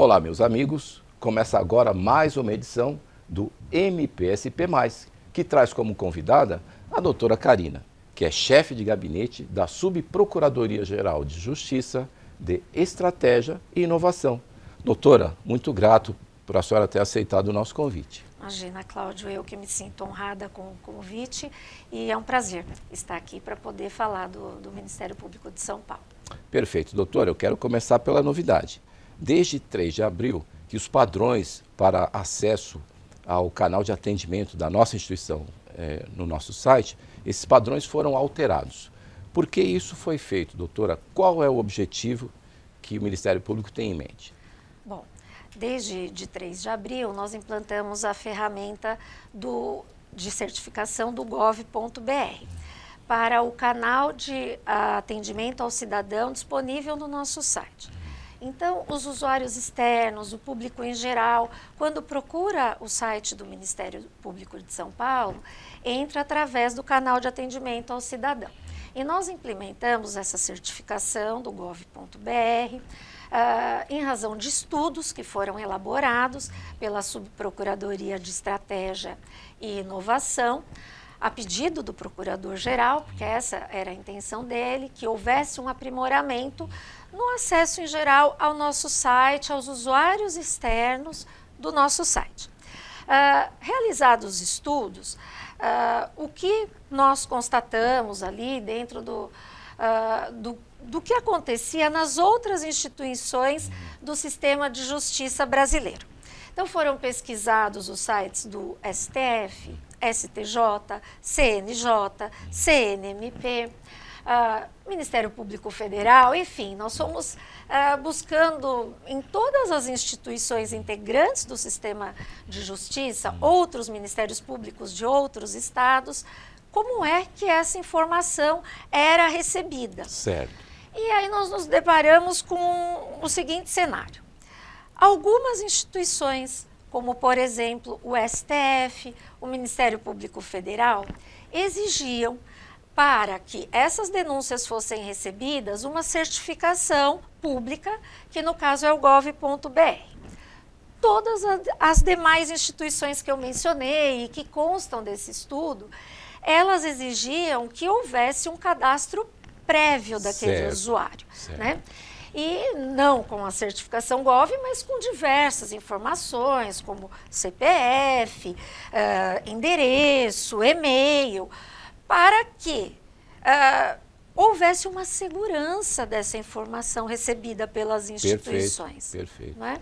Olá, meus amigos. Começa agora mais uma edição do MPSP+, que traz como convidada a doutora Karina, que é chefe de gabinete da Subprocuradoria-Geral de Justiça de Estratégia e Inovação. Doutora, muito grato por a senhora ter aceitado o nosso convite. Imagina, Cláudio, eu que me sinto honrada com o convite e é um prazer estar aqui para poder falar do Ministério Público de São Paulo. Perfeito, doutora. Eu quero começar pela novidade. Desde 3 de abril, que os padrões para acesso ao canal de atendimento da nossa instituição no nosso site, esses padrões foram alterados. Por que isso foi feito, doutora? Qual é o objetivo que o Ministério Público tem em mente? Bom, desde 3 de abril, nós implantamos a ferramenta de certificação do gov.br para o canal de atendimento ao cidadão disponível no nosso site. Então, os usuários externos, o público em geral, quando procura o site do Ministério Público de São Paulo, entra através do canal de atendimento ao cidadão. E nós implementamos essa certificação do gov.br em razão de estudos que foram elaborados pela Subprocuradoria de Estratégia e Inovação, a pedido do Procurador-Geral, porque essa era a intenção dele, que houvesse um aprimoramento no acesso em geral ao nosso site, aos usuários externos do nosso site. Realizados os estudos, o que nós constatamos ali dentro do que acontecia nas outras instituições do sistema de justiça brasileiro. Então foram pesquisados os sites do STF, STJ, CNJ, CNMP, Ministério Público Federal, enfim, nós fomos buscando em todas as instituições integrantes do sistema de justiça, outros ministérios públicos de outros estados, como é que essa informação era recebida. Certo. E aí nós nos deparamos com o seguinte cenário. Algumas instituições, como por exemplo o STF, o Ministério Público Federal, exigiam para que essas denúncias fossem recebidas uma certificação pública, que no caso é o gov.br. Todas as demais instituições que eu mencionei e que constam desse estudo, elas exigiam que houvesse um cadastro prévio daquele usuário, né? E não com a certificação Gov, mas com diversas informações, como CPF, endereço, e-mail, para que houvesse uma segurança dessa informação recebida pelas instituições. Perfeito. Né?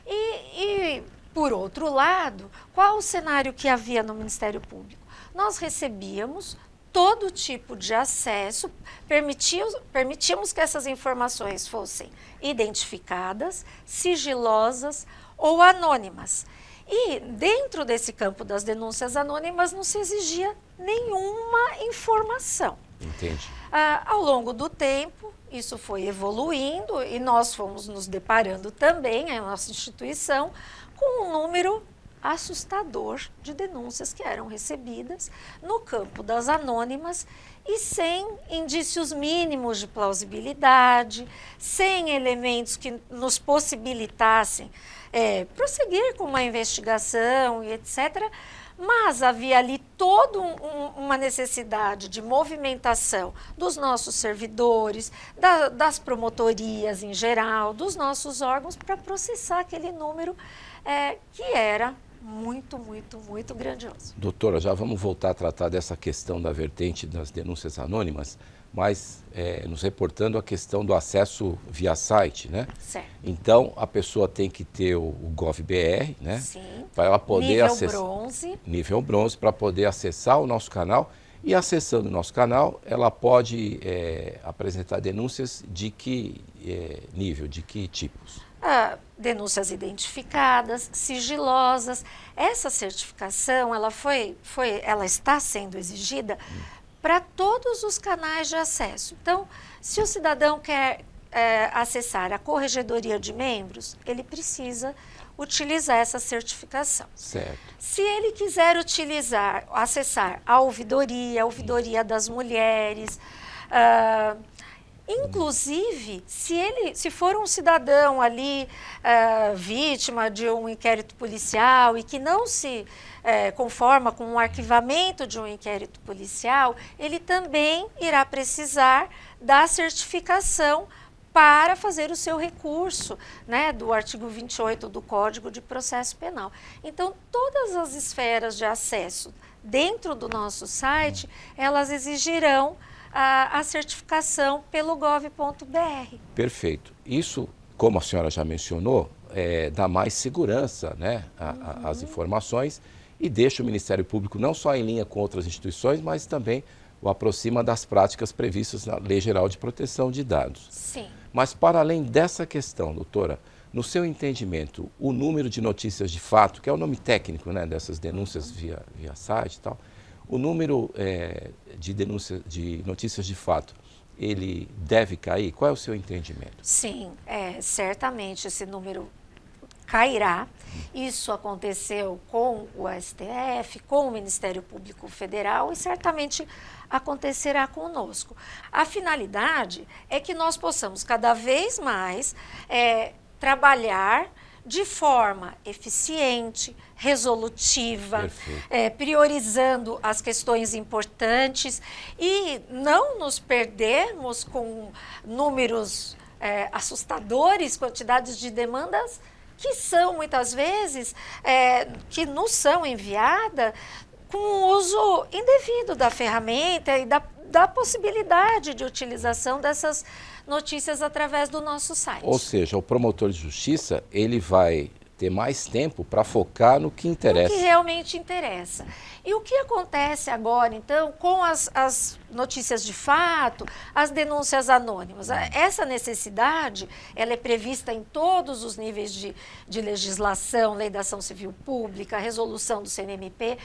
E, por outro lado, qual o cenário que havia no Ministério Público? Nós recebíamos todo tipo de acesso, permitíamos que essas informações fossem identificadas, sigilosas ou anônimas. E dentro desse campo das denúncias anônimas não se exigia nenhuma informação. Entendi. Ao longo do tempo, isso foi evoluindo e nós fomos nos deparando também, a nossa instituição, com um número assustador de denúncias que eram recebidas no campo das anônimas e sem indícios mínimos de plausibilidade, sem elementos que nos possibilitassem prosseguir com uma investigação e etc., mas havia ali toda uma necessidade de movimentação dos nossos servidores, das promotorias em geral, dos nossos órgãos, para processar aquele número que era muito grandioso. Doutora, já vamos voltar a tratar dessa questão da vertente das denúncias anônimas, mas nos reportando a questão do acesso via site, né? Certo. Então, a pessoa tem que ter o GovBR, né? Sim. Para ela poder nível acessar. Bronze. Nível bronze, para poder acessar o nosso canal. E acessando o nosso canal, ela pode apresentar denúncias de que nível, de que tipos? Denúncias identificadas, sigilosas. Essa certificação, ela está sendo exigida para todos os canais de acesso. Então, se o cidadão quer acessar a Corregedoria de Membros, ele precisa utilizar essa certificação. Certo. Se ele quiser acessar a ouvidoria das mulheres, Inclusive, se for um cidadão ali vítima de um inquérito policial e que não se conforma com o arquivamento de um inquérito policial, ele também irá precisar da certificação para fazer o seu recurso, né, do artigo 28 do Código de Processo Penal. Então, todas as esferas de acesso dentro do nosso site, elas exigirão a certificação pelo gov.br. Perfeito. Isso, como a senhora já mencionou, dá mais segurança, né, às informações e deixa o Ministério Público não só em linha com outras instituições, mas também o aproxima das práticas previstas na Lei Geral de Proteção de Dados. Sim. Mas para além dessa questão, doutora, no seu entendimento, o número de notícias de fato, que é o nome técnico, né, dessas denúncias via site e tal, o número de notícias de fato, ele deve cair? Qual é o seu entendimento? Sim, certamente esse número cairá. Isso aconteceu com o STF, com o Ministério Público Federal e certamente acontecerá conosco. A finalidade é que nós possamos cada vez mais trabalhar de forma eficiente, resolutiva, priorizando as questões importantes e não nos perdermos com números assustadores, quantidades de demandas que são muitas vezes, que nos são enviadas com o uso indevido da ferramenta e da possibilidade de utilização dessas notícias através do nosso site. Ou seja, o promotor de justiça, ele vai ter mais tempo para focar no que interessa. No que realmente interessa. E o que acontece agora, então, com as notícias de fato, as denúncias anônimas? Essa necessidade, ela é prevista em todos os níveis de legislação, Lei da Ação Civil Pública, resolução do CNMP,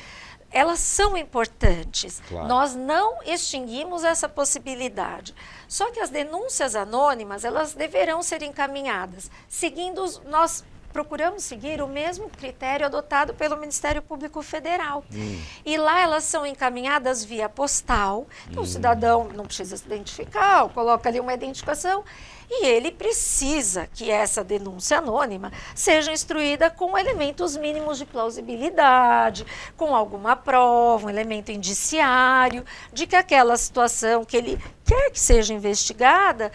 elas são importantes. Claro. Nós não extinguimos essa possibilidade. Só que as denúncias anônimas, elas deverão ser encaminhadas, nós procuramos seguir o mesmo critério adotado pelo Ministério Público Federal. E lá elas são encaminhadas via postal. Então o cidadão não precisa se identificar, coloca ali uma identificação e ele precisa que essa denúncia anônima seja instruída com elementos mínimos de plausibilidade, com alguma prova, um elemento indiciário, de que aquela situação que ele quer que seja investigada,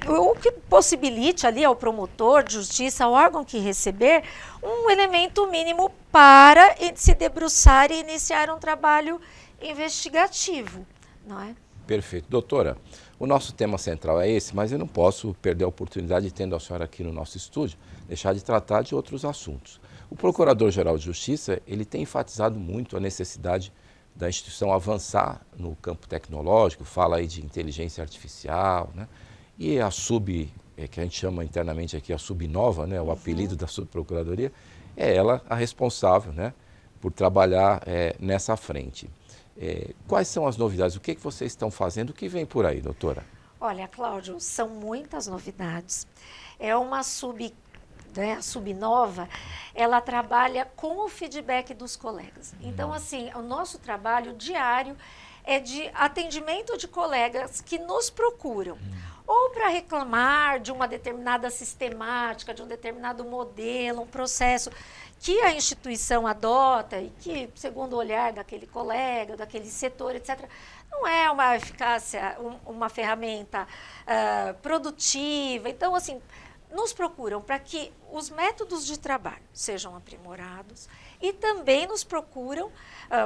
o que possibilite ali ao promotor de justiça, ao órgão que receber, um elemento mínimo para se debruçar e iniciar um trabalho investigativo, não é? Perfeito. Doutora, o nosso tema central é esse, mas eu não posso perder a oportunidade, tendo a senhora aqui no nosso estúdio, deixar de tratar de outros assuntos. O Procurador-Geral de Justiça, ele tem enfatizado muito a necessidade da instituição avançar no campo tecnológico, fala aí de inteligência artificial, né? E a que a gente chama internamente aqui a Subnova, né? O apelido da Subprocuradoria, é ela a responsável, né, por trabalhar nessa frente. Quais são as novidades? O que vocês estão fazendo? O que vem por aí, doutora? Olha, Cláudio, são muitas novidades. É uma a Subnova, ela trabalha com o feedback dos colegas. Então, assim, o nosso trabalho diário é de atendimento de colegas que nos procuram, ou para reclamar de uma determinada sistemática, de um determinado modelo, um processo que a instituição adota e que, segundo o olhar daquele colega, daquele setor, etc., não é uma eficácia, uma ferramenta produtiva. Então, assim, nos procuram para que os métodos de trabalho sejam aprimorados e também nos procuram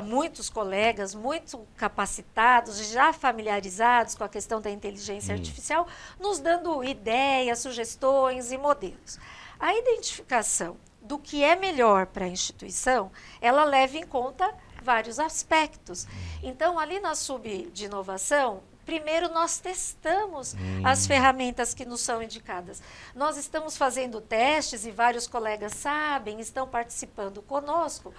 muitos colegas, muito capacitados, já familiarizados com a questão da inteligência artificial, nos dando ideias, sugestões e modelos. A identificação do que é melhor para a instituição, ela leva em conta vários aspectos. Então, ali na Sub de Inovação, primeiro nós testamos as ferramentas que nos são indicadas. Nós estamos fazendo testes e vários colegas sabem, estão participando conosco,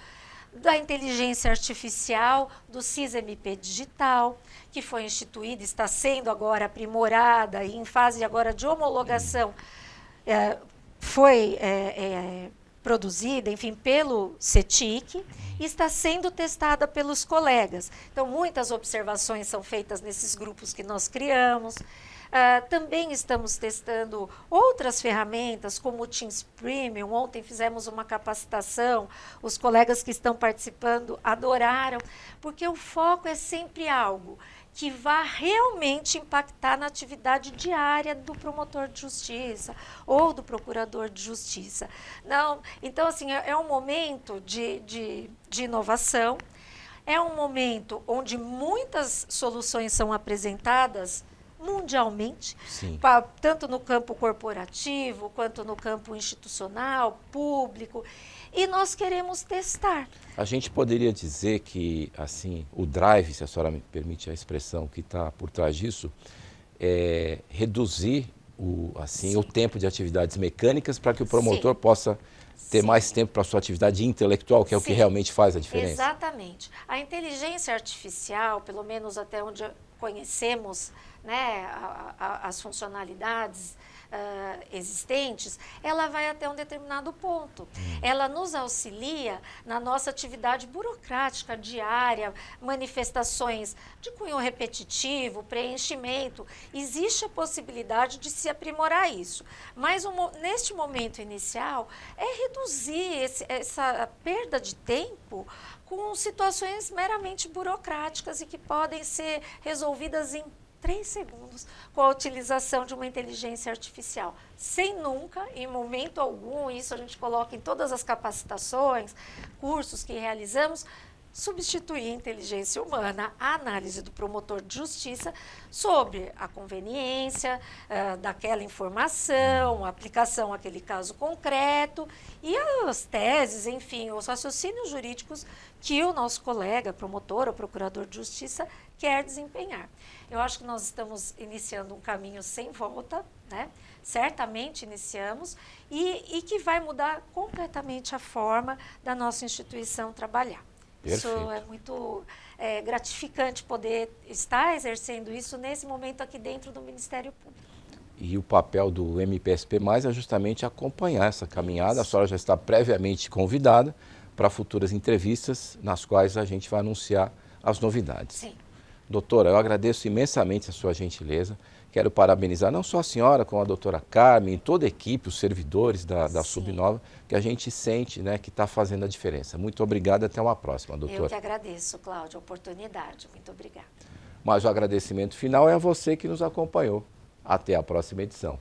da inteligência artificial, do CIS-MP Digital, que foi instituída, está sendo agora aprimorada e em fase agora de homologação, foi produzida, enfim, pelo CETIC e está sendo testada pelos colegas. Então, muitas observações são feitas nesses grupos que nós criamos. Também estamos testando outras ferramentas, como o Teams Premium. Ontem fizemos uma capacitação, os colegas que estão participando adoraram, porque o foco é sempre algo que vá realmente impactar na atividade diária do promotor de justiça ou do procurador de justiça. Não, então, assim, é um momento de inovação, é um momento onde muitas soluções são apresentadas mundialmente, tanto no campo corporativo, quanto no campo institucional, público, e nós queremos testar. A gente poderia dizer que, assim, o drive, se a senhora me permite a expressão que está por trás disso, é reduzir o tempo de atividades mecânicas para que o promotor possa ter mais tempo para a sua atividade intelectual, que é o que realmente faz a diferença. Exatamente. A inteligência artificial, pelo menos até onde conhecemos, né, as funcionalidades existentes, ela vai até um determinado ponto. Ela nos auxilia na nossa atividade burocrática diária, manifestações de cunho repetitivo, preenchimento. Existe a possibilidade de se aprimorar isso. Mas neste momento inicial, é reduzir essa perda de tempo com situações meramente burocráticas e que podem ser resolvidas em 3 segundos com a utilização de uma inteligência artificial. Sem nunca, em momento algum, isso a gente coloca em todas as capacitações, cursos que realizamos, substituir a inteligência humana, a análise do promotor de justiça sobre a conveniência daquela informação, a aplicação àquele caso concreto e as teses, enfim, os raciocínios jurídicos que o nosso colega, promotor ou procurador de justiça, quer desempenhar. Eu acho que nós estamos iniciando um caminho sem volta, né? Certamente iniciamos, e que vai mudar completamente a forma da nossa instituição trabalhar. Perfeito. Isso é muito gratificante poder estar exercendo isso nesse momento aqui dentro do Ministério Público. E o papel do MPSP+, é justamente acompanhar essa caminhada. A senhora já está previamente convidada para futuras entrevistas, nas quais a gente vai anunciar as novidades. Sim. Doutora, eu agradeço imensamente a sua gentileza. Quero parabenizar não só a senhora, como a doutora Carmen e toda a equipe, os servidores da Subnova, que a gente sente, né, que está fazendo a diferença. Muito obrigado, até uma próxima, doutora. Eu que agradeço, Cláudio, a oportunidade. Muito obrigada. Mas o agradecimento final é a você que nos acompanhou. Até a próxima edição.